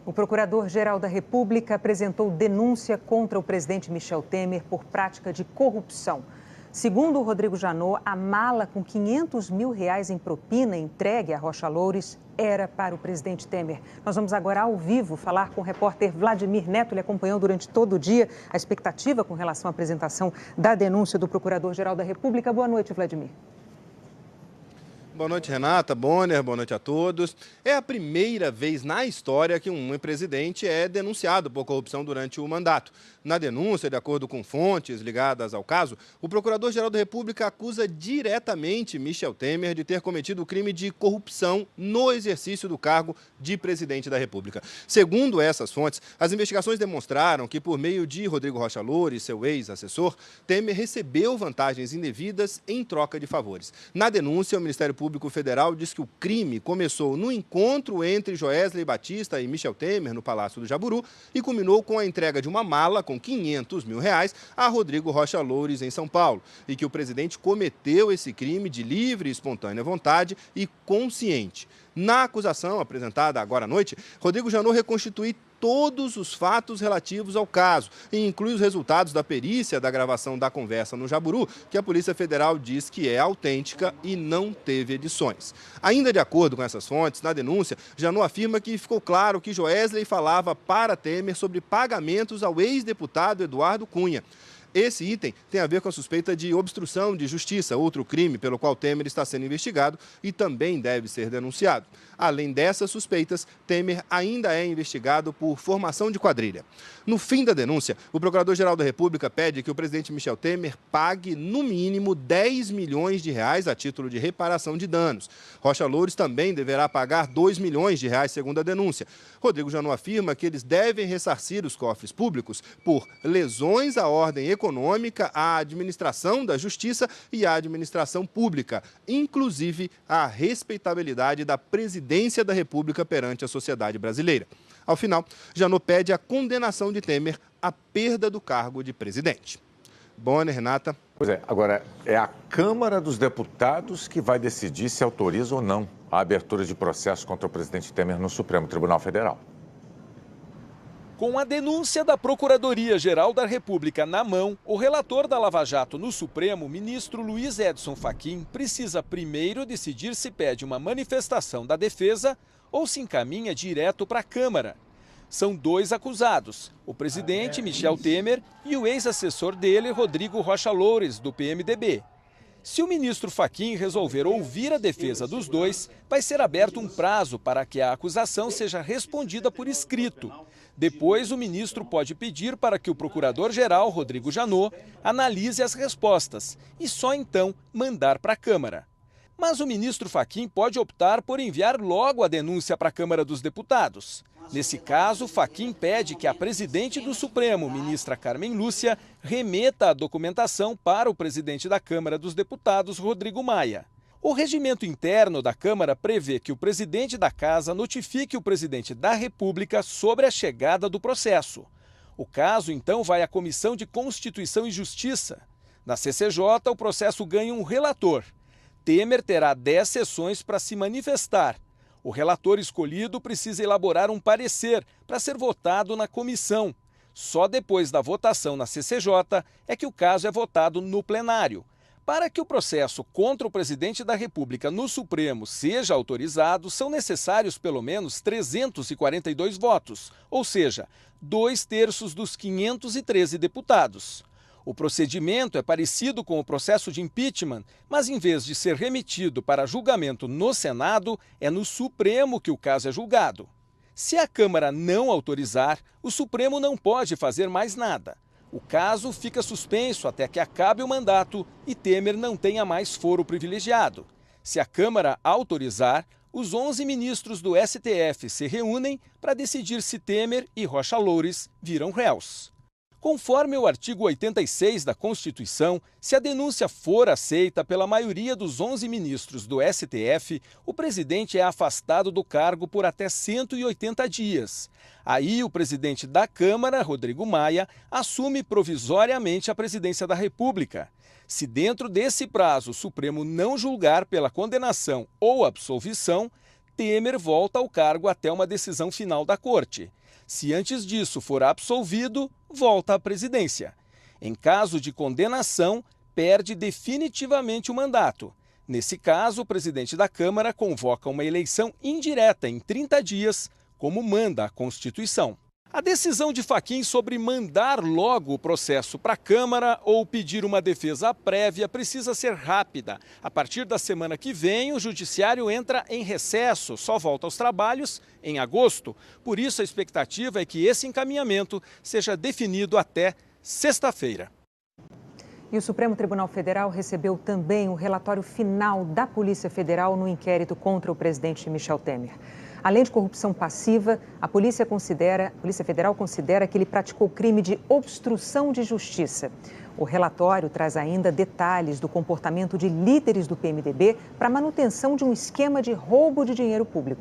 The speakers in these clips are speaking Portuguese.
O Procurador-Geral da República apresentou denúncia contra o presidente Michel Temer por prática de corrupção. Segundo o Rodrigo Janot, a mala com R$500 mil em propina entregue a Rocha Loures era para o presidente Temer. Nós vamos agora ao vivo falar com o repórter Vladimir Neto. Ele acompanhou durante todo o dia a expectativa com relação à apresentação da denúncia do Procurador-Geral da República. Boa noite, Vladimir. Boa noite, Renata, Bonner, boa noite a todos. É a primeira vez na história que um presidente é denunciado por corrupção durante o mandato. Na denúncia, de acordo com fontes ligadas ao caso, o Procurador-Geral da República acusa diretamente Michel Temer de ter cometido o crime de corrupção no exercício do cargo de presidente da República. Segundo essas fontes, as investigações demonstraram que, por meio de Rodrigo Rocha Loures, seu ex-assessor, Temer recebeu vantagens indevidas em troca de favores. Na denúncia, o Ministério Público Federal diz que o crime começou no encontro entre Joesley Batista e Michel Temer no Palácio do Jaburu e culminou com a entrega de uma mala com R$500 mil a Rodrigo Rocha Loures em São Paulo, e que o presidente cometeu esse crime de livre e espontânea vontade e consciente. Na acusação apresentada agora à noite, Rodrigo Janot reconstitui todos os fatos relativos ao caso e inclui os resultados da perícia da gravação da conversa no Jaburu, que a Polícia Federal diz que é autêntica e não teve edições. Ainda de acordo com essas fontes, na denúncia, Janot afirma que ficou claro que Joesley falava para Temer sobre pagamentos ao ex-deputado Eduardo Cunha. Esse item tem a ver com a suspeita de obstrução de justiça, outro crime pelo qual Temer está sendo investigado e também deve ser denunciado. Além dessas suspeitas, Temer ainda é investigado por formação de quadrilha. No fim da denúncia, o Procurador-Geral da República pede que o presidente Michel Temer pague, no mínimo, R$10 milhões a título de reparação de danos. Rocha Loures também deverá pagar R$2 milhões, segundo a denúncia. Rodrigo Janot afirma que eles devem ressarcir os cofres públicos por lesões à ordem econômica, à administração da justiça e à administração pública, inclusive a respeitabilidade da presidência da República perante a sociedade brasileira. Ao final, Janot pede a condenação de Temer à perda do cargo de presidente. Bonner, Renata. Pois é, agora é a Câmara dos Deputados que vai decidir se autoriza ou não a abertura de processo contra o presidente Temer no Supremo Tribunal Federal. Com a denúncia da Procuradoria-Geral da República na mão, o relator da Lava Jato no Supremo, ministro Luiz Edson Fachin, precisa primeiro decidir se pede uma manifestação da defesa ou se encaminha direto para a Câmara. São dois acusados, o presidente Michel Temer e o ex-assessor dele, Rodrigo Rocha Loures, do PMDB. Se o ministro Fachin resolver ouvir a defesa dos dois, vai ser aberto um prazo para que a acusação seja respondida por escrito. Depois, o ministro pode pedir para que o procurador-geral, Rodrigo Janot, analise as respostas e só então mandar para a Câmara. Mas o ministro Fachin pode optar por enviar logo a denúncia para a Câmara dos Deputados. Nesse caso, Fachin pede que a presidente do Supremo, ministra Carmen Lúcia, remeta a documentação para o presidente da Câmara dos Deputados, Rodrigo Maia. O regimento interno da Câmara prevê que o presidente da Casa notifique o presidente da República sobre a chegada do processo. O caso, então, vai à Comissão de Constituição e Justiça. Na CCJ, o processo ganha um relator. Temer terá 10 sessões para se manifestar. O relator escolhido precisa elaborar um parecer para ser votado na comissão. Só depois da votação na CCJ é que o caso é votado no plenário. Para que o processo contra o presidente da República no Supremo seja autorizado, são necessários pelo menos 342 votos, ou seja, 2/3 dos 513 deputados. O procedimento é parecido com o processo de impeachment, mas em vez de ser remetido para julgamento no Senado, é no Supremo que o caso é julgado. Se a Câmara não autorizar, o Supremo não pode fazer mais nada. O caso fica suspenso até que acabe o mandato e Temer não tenha mais foro privilegiado. Se a Câmara autorizar, os 11 ministros do STF se reúnem para decidir se Temer e Rocha Loures viram réus. Conforme o artigo 86 da Constituição, se a denúncia for aceita pela maioria dos 11 ministros do STF, o presidente é afastado do cargo por até 180 dias. Aí, o presidente da Câmara, Rodrigo Maia, assume provisoriamente a presidência da República. Se dentro desse prazo o Supremo não julgar pela condenação ou absolvição, Temer volta ao cargo até uma decisão final da corte. Se antes disso for absolvido, volta à presidência. Em caso de condenação, perde definitivamente o mandato. Nesse caso, o presidente da Câmara convoca uma eleição indireta em 30 dias, como manda a Constituição. A decisão de Fachin sobre mandar logo o processo para a Câmara ou pedir uma defesa prévia precisa ser rápida. A partir da semana que vem, o Judiciário entra em recesso, só volta aos trabalhos em agosto. Por isso, a expectativa é que esse encaminhamento seja definido até sexta-feira. E o Supremo Tribunal Federal recebeu também o relatório final da Polícia Federal no inquérito contra o presidente Michel Temer. Além de corrupção passiva, a Polícia Federal considera que ele praticou crime de obstrução de justiça. O relatório traz ainda detalhes do comportamento de líderes do PMDB para a manutenção de um esquema de roubo de dinheiro público.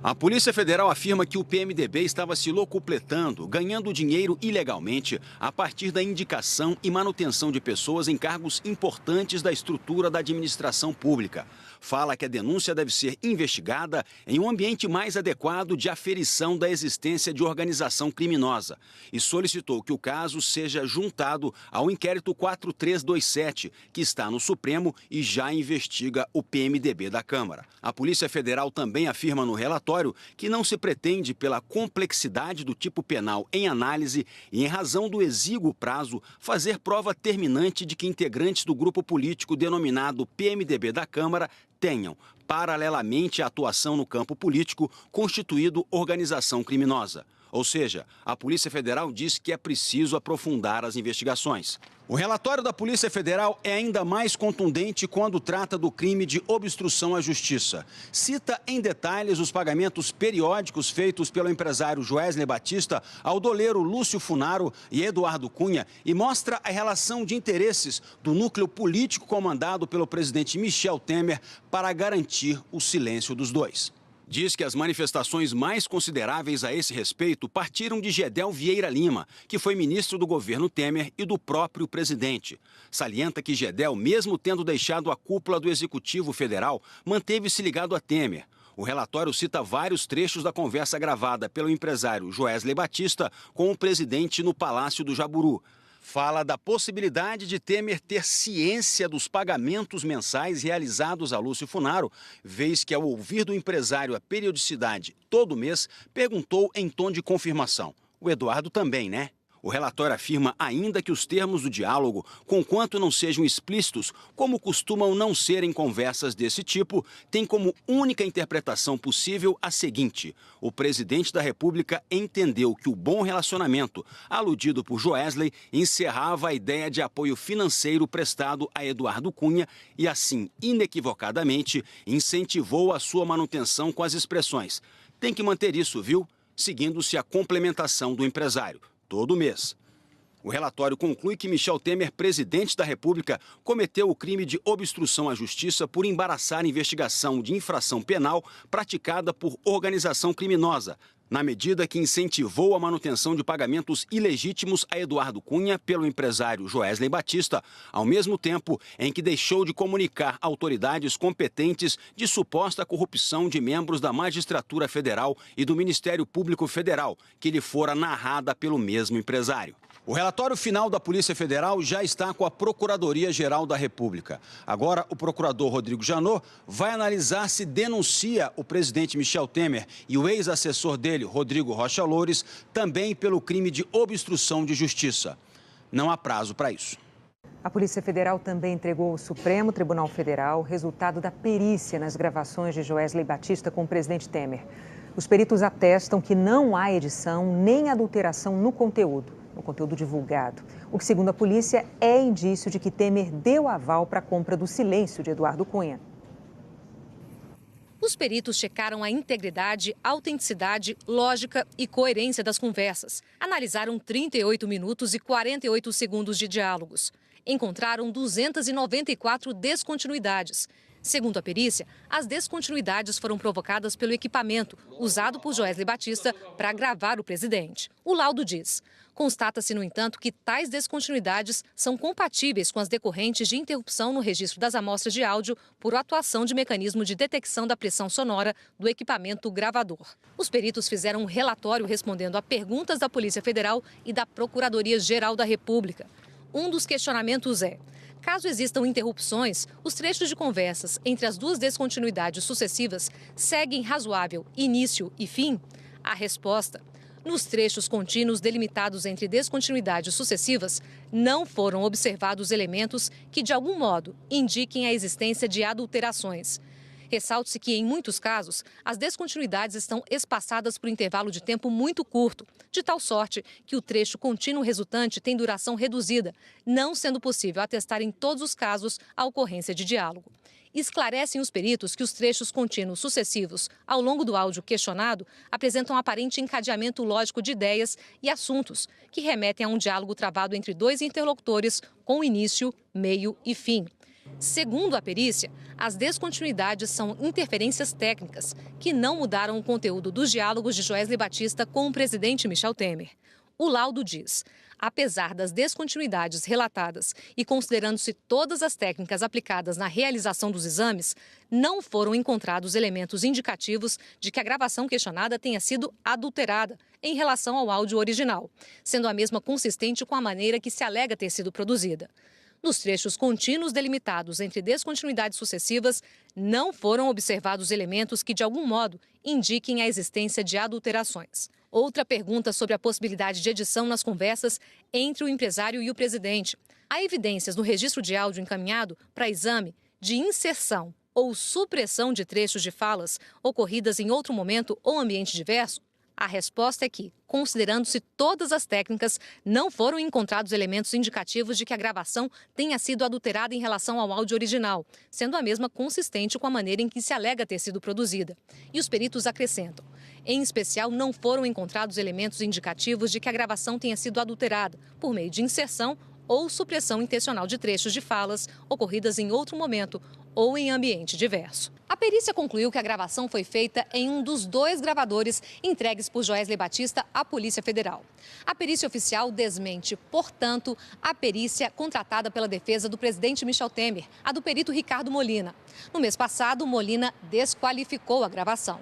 A Polícia Federal afirma que o PMDB estava se locupletando, ganhando dinheiro ilegalmente a partir da indicação e manutenção de pessoas em cargos importantes da estrutura da administração pública. Fala que a denúncia deve ser investigada em um ambiente mais adequado de aferição da existência de organização criminosa e solicitou que o caso seja juntado ao inquérito 4327, que está no Supremo e já investiga o PMDB da Câmara. A Polícia Federal também afirma no relatório que não se pretende, pela complexidade do tipo penal em análise e em razão do exíguo prazo, fazer prova terminante de que integrantes do grupo político denominado PMDB da Câmara tenham, paralelamente à atuação no campo político, constituído organização criminosa. Ou seja, a Polícia Federal diz que é preciso aprofundar as investigações. O relatório da Polícia Federal é ainda mais contundente quando trata do crime de obstrução à justiça. Cita em detalhes os pagamentos periódicos feitos pelo empresário Joesley Batista ao doleiro Lúcio Funaro e Eduardo Cunha e mostra a relação de interesses do núcleo político comandado pelo presidente Michel Temer para garantir o silêncio dos dois. Diz que as manifestações mais consideráveis a esse respeito partiram de Gedel Vieira Lima, que foi ministro do governo Temer e do próprio presidente. Salienta que Gedel, mesmo tendo deixado a cúpula do Executivo Federal, manteve-se ligado a Temer. O relatório cita vários trechos da conversa gravada pelo empresário Joesley Batista com o presidente no Palácio do Jaburu. Fala da possibilidade de Temer ter ciência dos pagamentos mensais realizados a Lúcio Funaro, vez que, ao ouvir do empresário a periodicidade todo mês, perguntou em tom de confirmação. O Eduardo também, né? O relatório afirma ainda que os termos do diálogo, conquanto não sejam explícitos, como costumam não ser em conversas desse tipo, têm como única interpretação possível a seguinte: o presidente da República entendeu que o bom relacionamento, aludido por Joesley, encerrava a ideia de apoio financeiro prestado a Eduardo Cunha e, assim, inequivocadamente, incentivou a sua manutenção com as expressões: tem que manter isso, viu? Seguindo-se a complementação do empresário. Todo mês. O relatório conclui que Michel Temer, presidente da República, cometeu o crime de obstrução à justiça por embaraçar a investigação de infração penal praticada por organização criminosa, na medida que incentivou a manutenção de pagamentos ilegítimos a Eduardo Cunha pelo empresário Joesley Batista, ao mesmo tempo em que deixou de comunicar autoridades competentes de suposta corrupção de membros da Magistratura Federal e do Ministério Público Federal, que lhe fora narrada pelo mesmo empresário. O relatório final da Polícia Federal já está com a Procuradoria-Geral da República. Agora, o procurador Rodrigo Janot vai analisar se denuncia o presidente Michel Temer e o ex-assessor dele, Rodrigo Rocha Loures, também pelo crime de obstrução de justiça. Não há prazo para isso. A Polícia Federal também entregou ao Supremo Tribunal Federal o resultado da perícia nas gravações de Joesley Batista com o presidente Temer. Os peritos atestam que não há edição nem adulteração no conteúdo divulgado. O que, segundo a polícia, é indício de que Temer deu aval para a compra do silêncio de Eduardo Cunha. Os peritos checaram a integridade, autenticidade, lógica e coerência das conversas. Analisaram 38 minutos e 48 segundos de diálogos. Encontraram 294 descontinuidades. Segundo a perícia, as descontinuidades foram provocadas pelo equipamento usado por Joesley Batista para gravar o presidente. O laudo diz: constata-se, no entanto, que tais descontinuidades são compatíveis com as decorrentes de interrupção no registro das amostras de áudio por atuação de mecanismo de detecção da pressão sonora do equipamento gravador. Os peritos fizeram um relatório respondendo a perguntas da Polícia Federal e da Procuradoria-Geral da República. Um dos questionamentos é: caso existam interrupções, os trechos de conversas entre as duas descontinuidades sucessivas seguem razoável início e fim? A resposta: nos trechos contínuos delimitados entre descontinuidades sucessivas, não foram observados elementos que, de algum modo, indiquem a existência de adulterações. Ressalte-se que, em muitos casos, as descontinuidades estão espaçadas por intervalo de tempo muito curto, de tal sorte que o trecho contínuo resultante tem duração reduzida, não sendo possível atestar em todos os casos a ocorrência de diálogo. Esclarecem os peritos que os trechos contínuos sucessivos, ao longo do áudio questionado, apresentam aparente encadeamento lógico de ideias e assuntos, que remetem a um diálogo travado entre dois interlocutores com início, meio e fim. Segundo a perícia, as descontinuidades são interferências técnicas que não mudaram o conteúdo dos diálogos de Joesley Batista com o presidente Michel Temer. O laudo diz: apesar das descontinuidades relatadas e considerando-se todas as técnicas aplicadas na realização dos exames, não foram encontrados elementos indicativos de que a gravação questionada tenha sido adulterada em relação ao áudio original, sendo a mesma consistente com a maneira que se alega ter sido produzida. Nos trechos contínuos delimitados entre descontinuidades sucessivas, não foram observados elementos que, de algum modo, indiquem a existência de adulterações. Outra pergunta sobre a possibilidade de edição nas conversas entre o empresário e o presidente. Há evidências no registro de áudio encaminhado para exame de inserção ou supressão de trechos de falas ocorridas em outro momento ou ambiente diverso? A resposta é que, considerando-se todas as técnicas, não foram encontrados elementos indicativos de que a gravação tenha sido adulterada em relação ao áudio original, sendo a mesma consistente com a maneira em que se alega ter sido produzida. E os peritos acrescentam: em especial, não foram encontrados elementos indicativos de que a gravação tenha sido adulterada por meio de inserção ou supressão intencional de trechos de falas ocorridas em outro momento ou em ambiente diverso. A perícia concluiu que a gravação foi feita em um dos 2 gravadores entregues por Joesley Batista à Polícia Federal. A perícia oficial desmente, portanto, a perícia contratada pela defesa do presidente Michel Temer, a do perito Ricardo Molina. No mês passado, Molina desqualificou a gravação.